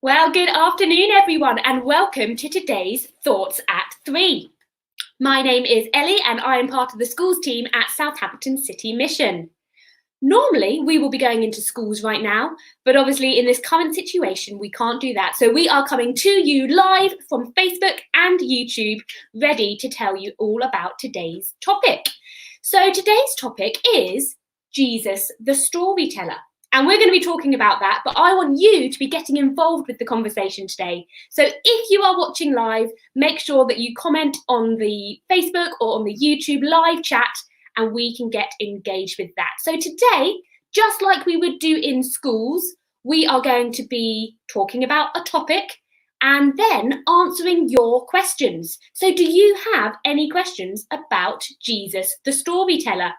Well, good afternoon, everyone, and welcome to today's Thoughts at 3. My name is Ellie, and I am part of the schools team at Southampton City Mission. Normally, we will be going into schools right now, but obviously in this current situation, we can't do that. So we are coming to you live from Facebook and YouTube, ready to tell you all about today's topic. So today's topic is Jesus, the Storyteller. And we're going to be talking about that, but I want you to be getting involved with the conversation today. So if you are watching live, make sure that you comment on the Facebook or on the YouTube live chat, and we can get engaged with that. So today, just like we would do in schools, we are going to be talking about a topic and then answering your questions. So do you have any questions about Jesus, the Storyteller?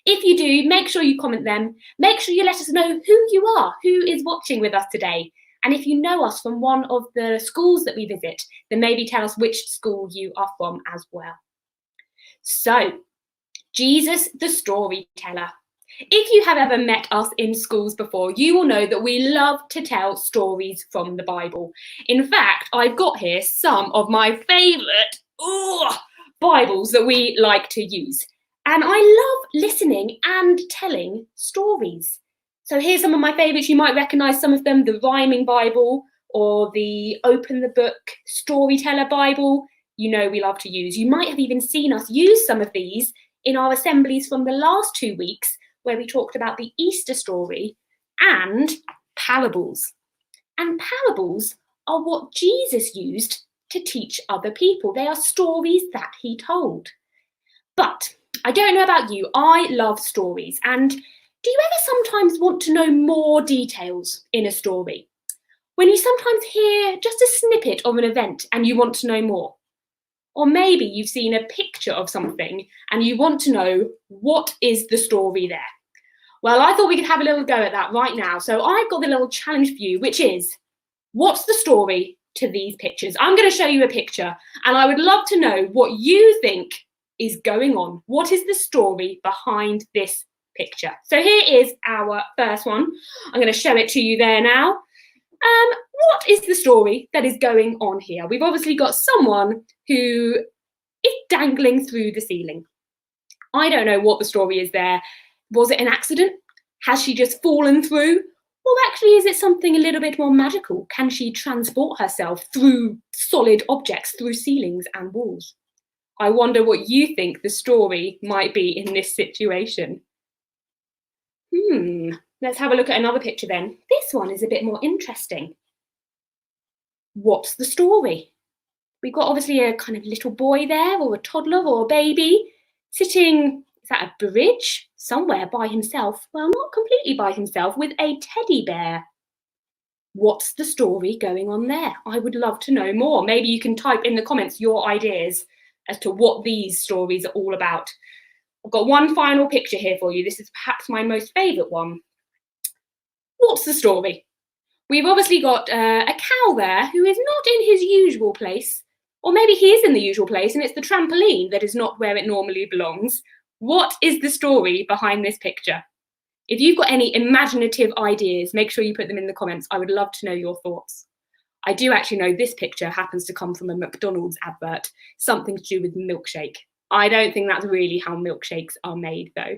If you do, make sure you comment them. Make sure you let us know who you are, who is watching with us today. And if you know us from one of the schools that we visit, then maybe tell us which school you are from as well. So, Jesus, the Storyteller. If you have ever met us in schools before, you will know that we love to tell stories from the Bible. In fact, I've got here some of my favourite Bibles that we like to use. And I love listening and telling stories. So here's some of my favourites. You might recognise some of them, the Rhyming Bible or the Open the Book Storyteller Bible. You know we love to use. You might have even seen us use some of these in our assemblies from the last 2 weeks, where we talked about the Easter story and parables. And parables are what Jesus used to teach other people. They are stories that he told. But I don't know about you, I love stories. And do you ever sometimes want to know more details in a story? When you sometimes hear just a snippet of an event and you want to know more? Or maybe you've seen a picture of something and you want to know what is the story there. Well, I thought we could have a little go at that right now. So I've got the little challenge for you, which is, what's the story to these pictures? I'm going to show you a picture and I would love to know what you think is going on. What is the story behind this picture? So here is our first one. I'm going to show it to you there now. What is the story that is going on here? We've obviously got someone who is dangling through the ceiling. I don't know what the story is there. Was it an accident? Has she just fallen through? Or actually, is it something a little bit more magical? Can she transport herself through solid objects, through ceilings and walls? I wonder what you think the story might be in this situation. Let's have a look at another picture then. This one is a bit more interesting. What's the story? We've got obviously a kind of little boy there, or a toddler, or a baby, sitting, is that a bridge? Somewhere by himself. Well, not completely by himself, with a teddy bear. What's the story going on there? I would love to know more. Maybe you can type in the comments your ideas as to what these stories are all about. I've got one final picture here for you. This is perhaps my most favourite one. What's the story? We've obviously got a cow there who is not in his usual place, or maybe he is in the usual place and it's the trampoline that is not where it normally belongs. What is the story behind this picture? If you've got any imaginative ideas, make sure you put them in the comments. I would love to know your thoughts. I do actually know this picture happens to come from a McDonald's advert, something to do with milkshake. I don't think that's really how milkshakes are made though.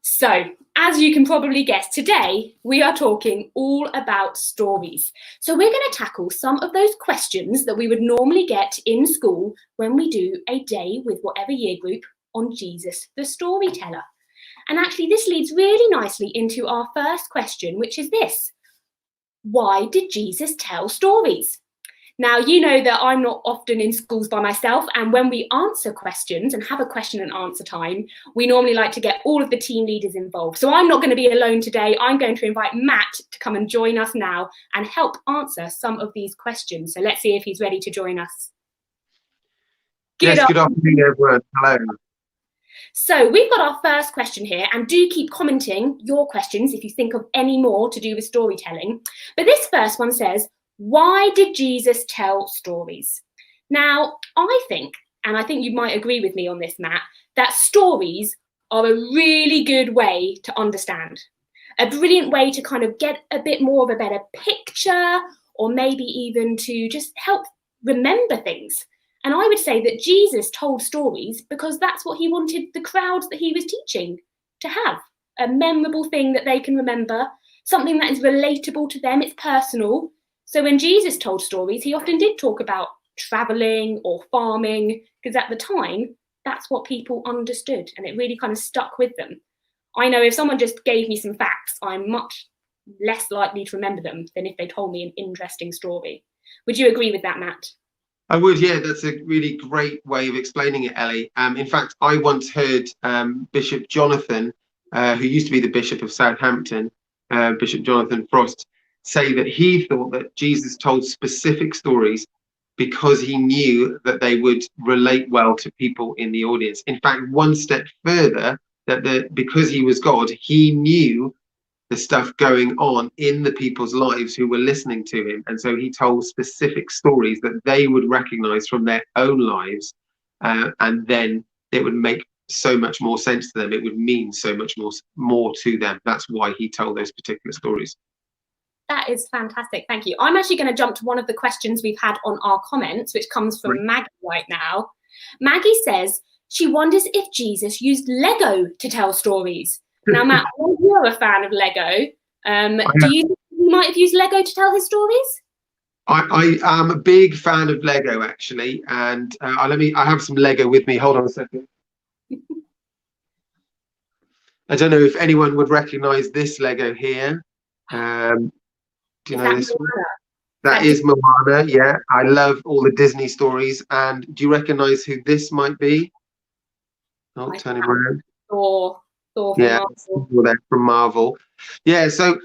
So, as you can probably guess, today we are talking all about stories. So we're going to tackle some of those questions that we would normally get in school when we do a day with whatever year group on Jesus, the Storyteller. And actually this leads really nicely into our first question, which is this. Why did Jesus tell stories? Now, you know that I'm not often in schools by myself, and when we answer questions and have a question and answer time, we normally like to get all of the team leaders involved. So I'm not going to be alone today. I'm going to invite Matt to come and join us now and help answer some of these questions. So let's see if he's ready to join us. Good afternoon, everyone. Hello. So we've got our first question here, and do keep commenting your questions if you think of any more to do with storytelling. But this first one says, why did Jesus tell stories? Now, I think, and I think you might agree with me on this, Matt, that stories are a really good way to understand. A brilliant way to kind of get a bit more of a better picture or maybe even to just help remember things. And I would say that Jesus told stories because that's what he wanted the crowds that he was teaching to have. A memorable thing that they can remember, something that is relatable to them, it's personal. So when Jesus told stories, he often did talk about traveling or farming, because at the time, that's what people understood, and it really kind of stuck with them. I know if someone just gave me some facts, I'm much less likely to remember them than if they told me an interesting story. Would you agree with that, Matt? I would, yeah. That's a really great way of explaining it, Ellie. In fact, I once heard Bishop Jonathan, who used to be the Bishop of Southampton, Bishop Jonathan Frost, say that he thought that Jesus told specific stories because he knew that they would relate well to people in the audience. In fact, one step further, because he was God, he knew the stuff going on in the people's lives who were listening to him. And so he told specific stories that they would recognize from their own lives. And then it would make so much more sense to them. It would mean so much more to them. That's why he told those particular stories. That is fantastic. Thank you. I'm actually going to jump to one of the questions we've had on our comments, which comes from Maggie right now. Maggie says she wonders if Jesus used Lego to tell stories. Now, Matt, you're a fan of Lego. Do you think he might have used Lego to tell his stories? I am a big fan of Lego, actually, and I have some Lego with me. Hold on a second. I don't know if anyone would recognise this Lego here. Do you know this one? That is Moana. Yeah, I love all the Disney stories. And do you recognise who this might be? Oh, turn him around. Thor from Marvel. From Marvel. Yeah, so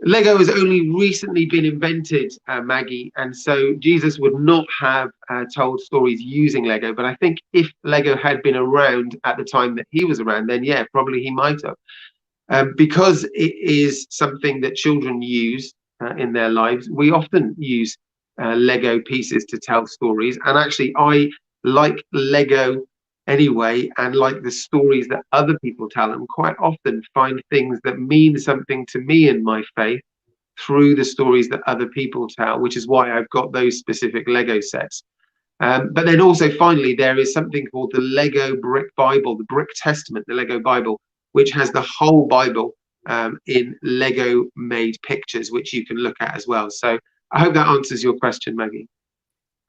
Lego has only recently been invented, Maggie, and so Jesus would not have told stories using Lego. But I think if Lego had been around at the time that he was around, then yeah, probably he might have. Because it is something that children use in their lives, we often use Lego pieces to tell stories. And actually, I like Lego anyway, and like the stories that other people tell, and quite often find things that mean something to me in my faith through the stories that other people tell, which is why I've got those specific Lego sets. But then also, finally, there is something called the Lego Brick Bible, the Brick Testament, the Lego Bible, which has the whole Bible in Lego made pictures, which you can look at as well. So I hope that answers your question, Maggie.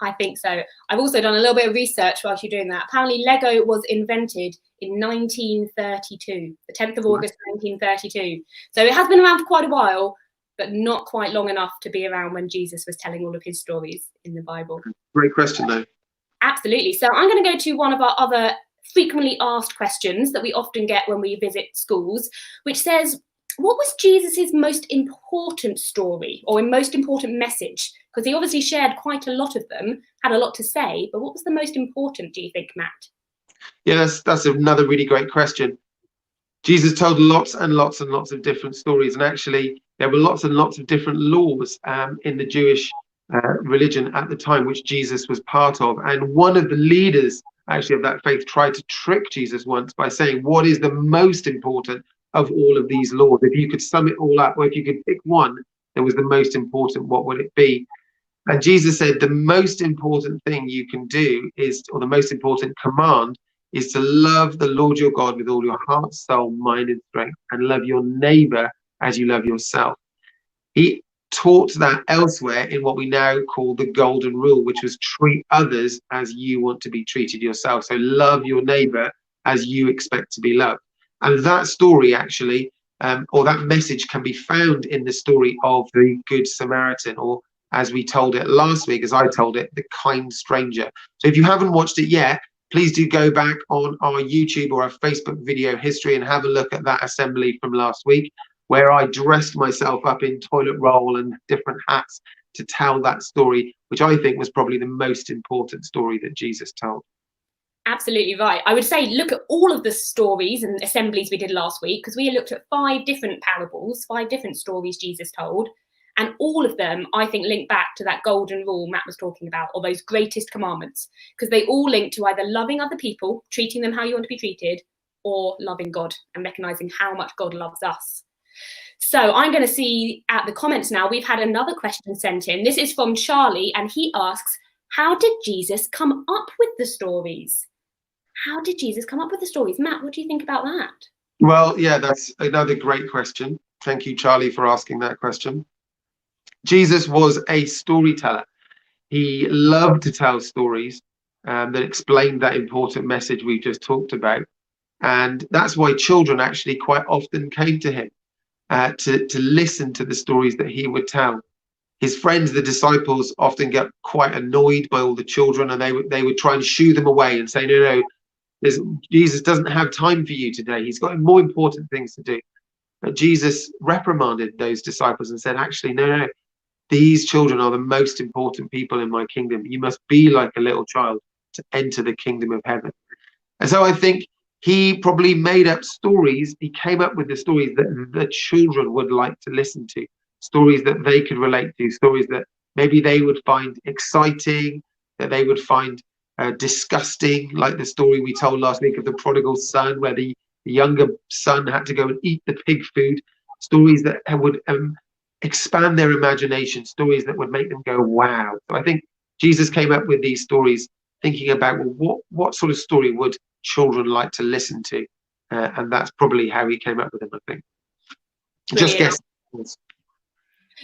I think so. I've also done a little bit of research whilst you're doing that. Apparently Lego was invented in 1932, the 10th of August 1932. So it has been around for quite a while, but not quite long enough to be around when Jesus was telling all of his stories in the Bible. Great question, though. Absolutely. So I'm going to go to one of our other frequently asked questions that we often get when we visit schools, which says, what was Jesus's most important story or most important message? Because he obviously shared quite a lot of them, had a lot to say, but what was the most important, do you think, Matt? Yeah, that's another really great question. Jesus told lots and lots and lots of different stories, and actually there were lots and lots of different laws in the Jewish religion at the time, which Jesus was part of. And one of the leaders actually of that faith tried to trick Jesus once by saying, what is the most important of all of these laws? If you could sum it all up, or if you could pick one that was the most important, what would it be? And Jesus said the most important thing you can do is, or the most important command is to love the Lord your God with all your heart, soul, mind, and strength, and love your neighbor as you love yourself. He taught that elsewhere in what we now call the golden rule, which was treat others as you want to be treated yourself. So love your neighbor as you expect to be loved. And that story actually, or that message, can be found in the story of the Good Samaritan, or as we told it last week, as I told it, the kind stranger. So if you haven't watched it yet, please do go back on our YouTube or our Facebook video history and have a look at that assembly from last week, where I dressed myself up in toilet roll and different hats to tell that story, which I think was probably the most important story that Jesus told. Absolutely right. I would say look at all of the stories and assemblies we did last week, because we looked at 5 different parables, 5 different stories Jesus told. And all of them, I think, link back to that golden rule Matt was talking about, or those greatest commandments, because they all link to either loving other people, treating them how you want to be treated, or loving God and recognizing how much God loves us. So I'm going to see at the comments now, we've had another question sent in. This is from Charlie, and he asks, how did Jesus come up with the stories? How did Jesus come up with the stories? Matt, what do you think about that? Well, yeah, that's another great question. Thank you, Charlie, for asking that question. Jesus was a storyteller. He loved to tell stories that explained that important message we just talked about. And that's why children actually quite often came to him to listen to the stories that he would tell. His friends, the disciples, often get quite annoyed by all the children, and they would try and shoo them away and say, no, Jesus doesn't have time for you today. He's got more important things to do. But Jesus reprimanded those disciples and said, actually, no, these children are the most important people in my kingdom. You must be like a little child to enter the kingdom of heaven. And so I think he probably made up stories. He came up with the stories that the children would like to listen to, stories that they could relate to, stories that maybe they would find exciting, that they would find disgusting, like the story we told last week of the prodigal son, where the younger son had to go and eat the pig food. Stories that would expand their imagination, stories that would make them go, wow. So I think Jesus came up with these stories thinking about, well, what sort of story would children like to listen to? And that's probably how he came up with them, I think. Brilliant. Just guess.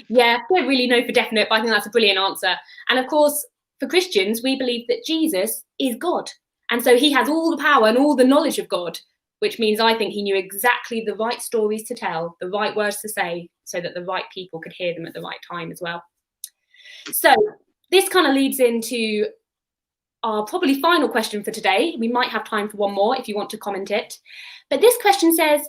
Yeah, I don't really know for definite, but I think that's a brilliant answer. And of course, for Christians, we believe that Jesus is God. And so he has all the power and all the knowledge of God, which means I think he knew exactly the right stories to tell, the right words to say, so that the right people could hear them at the right time as well. So this kind of leads into our probably final question for today. We might have time for one more if you want to comment it. But this question says,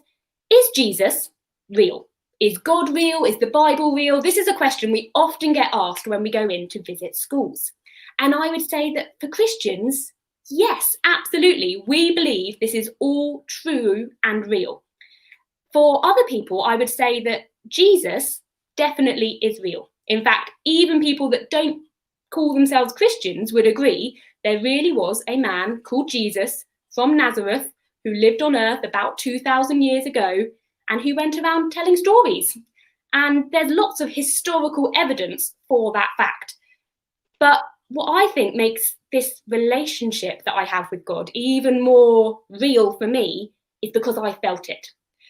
is Jesus real? Is God real? Is the Bible real? This is a question we often get asked when we go in to visit schools. And I would say that for Christians, yes, absolutely. We believe this is all true and real. For other people, I would say that Jesus definitely is real. In fact, even people that don't call themselves Christians would agree there really was a man called Jesus from Nazareth who lived on earth about 2,000 years ago and who went around telling stories. And there's lots of historical evidence for that fact. But what I think makes this relationship that I have with God even more real for me is because I felt it.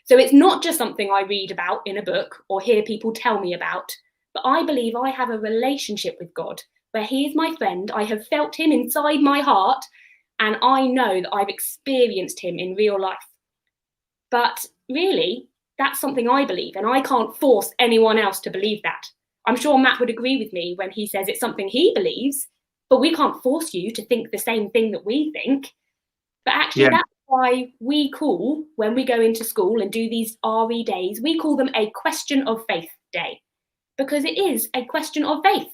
So it's not just something I read about in a book or hear people tell me about, but I believe I have a relationship with God where he is my friend. I have felt him inside my heart, and I know that I've experienced him in real life. But really, that's something I believe, and I can't force anyone else to believe that. I'm sure Matt would agree with me when he says it's something he believes, but we can't force you to think the same thing that we think. But actually, that's why we call, when we go into school and do these RE days, we call them a question of faith day, because it is a question of faith.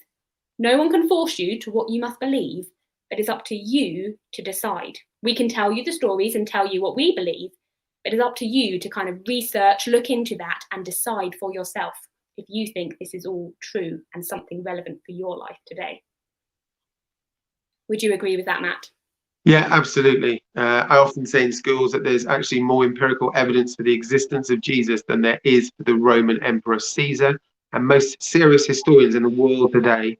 No one can force you to what you must believe, but it's up to you to decide. We can tell you the stories and tell you what we believe, but it's up to you to kind of research, look into that, and decide for yourself if you think this is all true and something relevant for your life today. Would you agree with that, Matt? Yeah, absolutely. I often say in schools that there's actually more empirical evidence for the existence of Jesus than there is for the Roman Emperor Caesar. And most serious historians in the world today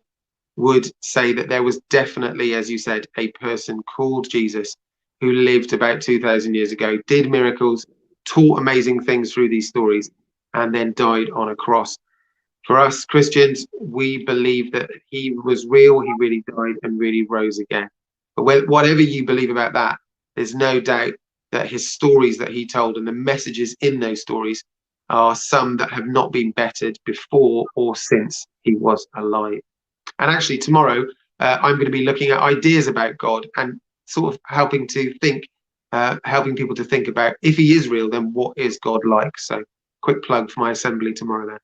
would say that there was definitely, as you said, a person called Jesus who lived about 2,000 years ago, did miracles, taught amazing things through these stories, and then died on a cross. For us Christians, we believe that he was real, he really died and really rose again. But whatever you believe about that, there's no doubt that his stories that he told and the messages in those stories are some that have not been bettered before or since he was alive. And actually tomorrow, I'm going to be looking at ideas about God and sort of helping people to think about, if he is real, then what is God like? So quick plug for my assembly tomorrow then.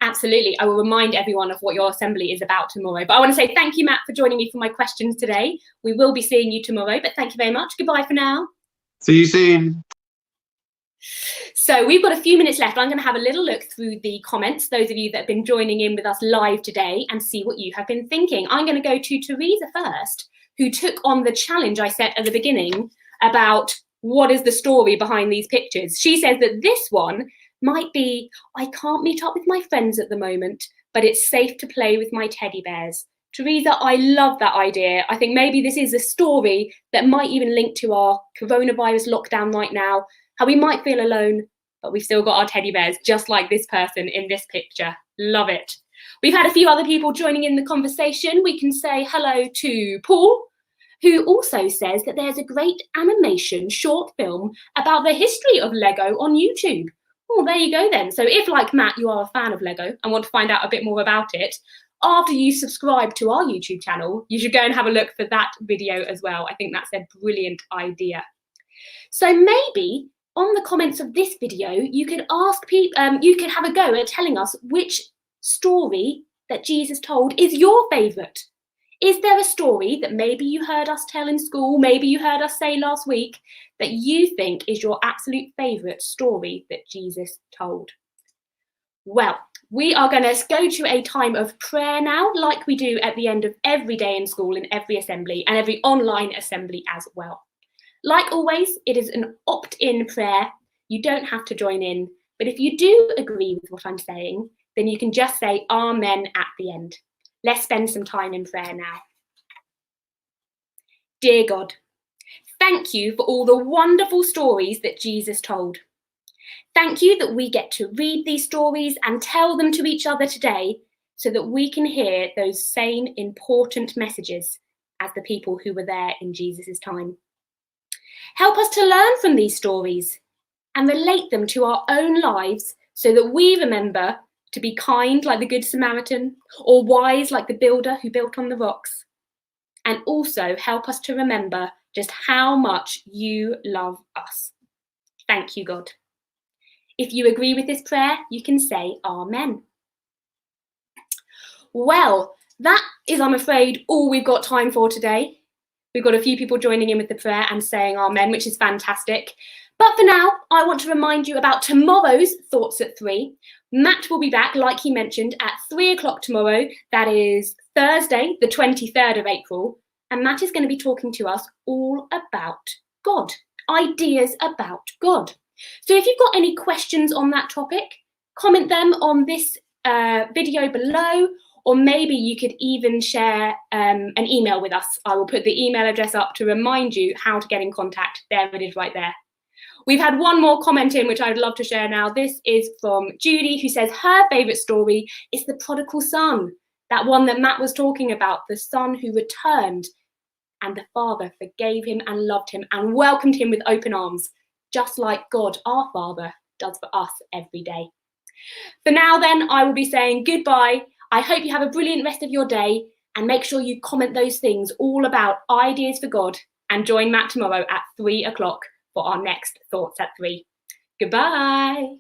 Absolutely. I will remind everyone of what your assembly is about tomorrow. But I want to say thank you, Matt, for joining me for my questions today. We will be seeing you tomorrow, but thank you very much. Goodbye for now. See you soon. So we've got a few minutes left. I'm going to have a little look through the comments, those of you that have been joining in with us live today, and see what you have been thinking. I'm going to go to Teresa first, who took on the challenge I set at the beginning about what is the story behind these pictures. She says that this one might be, I can't meet up with my friends at the moment, but it's safe to play with my teddy bears. Teresa, I love that idea. I think maybe this is a story that might even link to our coronavirus lockdown right now, how we might feel alone, but we've still got our teddy bears, just like this person in this picture. Love it. We've had a few other people joining in the conversation. We can say hello to Paul, who also says that there's a great animation short film about the history of Lego on YouTube. Oh, there you go then. So if, like Matt, you are a fan of Lego and want to find out a bit more about it, after you subscribe to our YouTube channel, you should go and have a look for that video as well. I think that's a brilliant idea. So maybe on the comments of this video, you could ask people, you could have a go at telling us which story that Jesus told is your favourite. Is there a story that maybe you heard us tell in school, maybe you heard us say last week, that you think is your absolute favourite story that Jesus told? Well, we are going to go to a time of prayer now, like we do at the end of every day in school, in every assembly, and every online assembly as well. Like always, it is an opt-in prayer. You don't have to join in, but if you do agree with what I'm saying, then you can just say Amen at the end. Let's spend some time in prayer now. Dear God, thank you for all the wonderful stories that Jesus told. Thank you that we get to read these stories and tell them to each other today so that we can hear those same important messages as the people who were there in Jesus' time. Help us to learn from these stories and relate them to our own lives so that we remember to be kind like the Good Samaritan or wise like the builder who built on the rocks. And also help us to remember just how much you love us. Thank you, God. If you agree with this prayer, you can say Amen. Well, that is, I'm afraid, all we've got time for today. We've got a few people joining in with the prayer and saying Amen, which is fantastic. But for now, I want to remind you about tomorrow's Thoughts at 3. Matt will be back, like he mentioned, at 3 o'clock tomorrow. That is Thursday, the 23rd of April. And Matt is going to be talking to us all about God, ideas about God. So if you've got any questions on that topic, comment them on this video below, or maybe you could even share an email with us. I will put the email address up to remind you how to get in contact. There it is right there. We've had one more comment in, which I'd love to share now. This is from Judy, who says her favourite story is the prodigal son, that one that Matt was talking about, the son who returned and the father forgave him and loved him and welcomed him with open arms, just like God, our Father, does for us every day. For now then, I will be saying goodbye. I hope you have a brilliant rest of your day, and make sure you comment those things all about ideas for God, and join Matt tomorrow at 3 o'clock for our next Thoughts at 3. Goodbye.